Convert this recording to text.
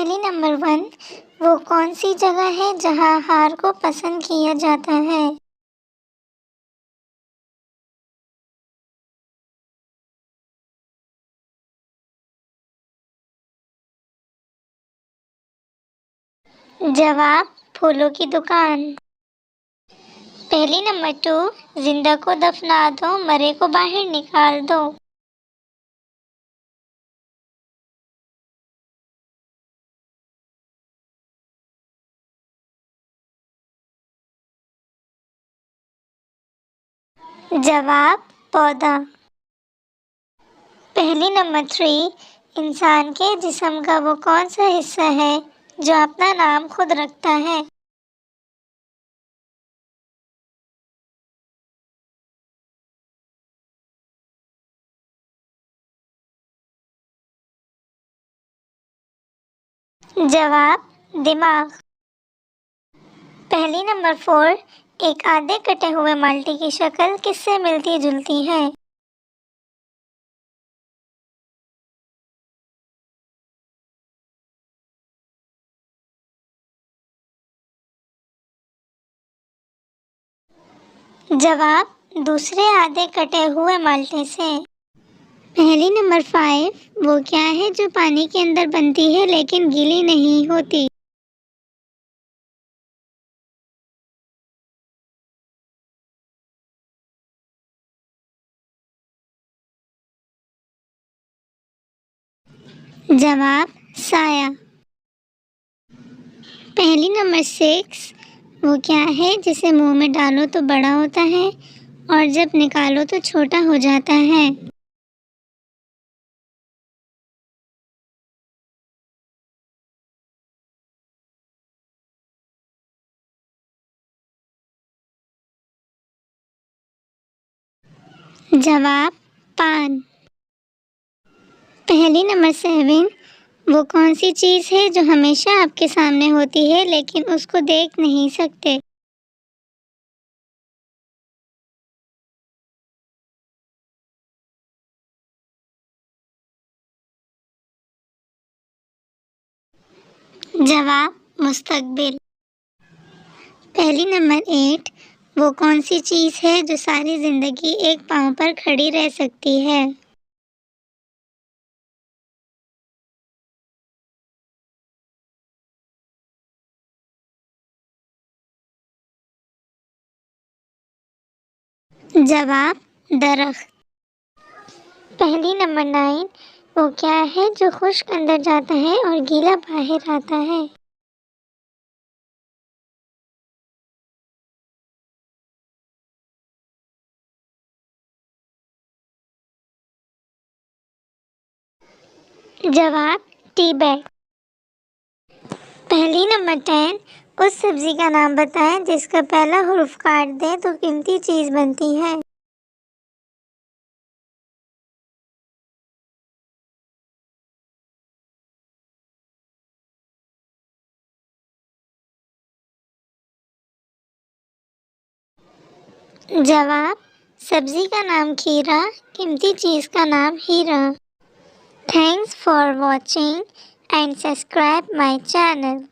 पहली नंबर 1 वो कौन सी जगह है जहाँ हार को पसंद किया जाता है? जवाब फूलों की दुकान। पहली नंबर 2 जिंदा को दफना दो, मरे को बाहर निकाल दो। जवाब पौधा। पहली नंबर 3 इंसान के जिस्म का वो कौन सा हिस्सा है जो अपना नाम खुद रखता है? जवाब दिमाग। पहली नंबर 4 एक आधे कटे हुए माल्टे की शक्ल किससे मिलती जुलती है? जवाब दूसरे आधे कटे हुए माल्टे से। पहली नंबर 5 वो क्या है जो पानी के अंदर बनती है लेकिन गीली नहीं होती? जवाब साया। पहली नंबर 6 वो क्या है जिसे मुंह में डालो तो बड़ा होता है और जब निकालो तो छोटा हो जाता है? जवाब पान। पहली नंबर 7 वो कौन सी चीज़ है जो हमेशा आपके सामने होती है लेकिन उसको देख नहीं सकते? जवाब मुस्तकबिल। पहली नंबर 8 वो कौन सी चीज़ है जो सारी जिंदगी एक पाँव पर खड़ी रह सकती है? जवाब दरख्त। पहली नंबर 9 वो क्या है जो खुश्क अंदर जाता है और गीला बाहर आता है? जवाब टी बैग। पहली नंबर 10 उस सब्जी का नाम बताएं जिसका पहला हुर्फ काट दें तो कीमती चीज़ बनती है। जवाब सब्जी का नाम खीरा, कीमती चीज़ का नाम हीरा। Thanks for watching and subscribe my channel.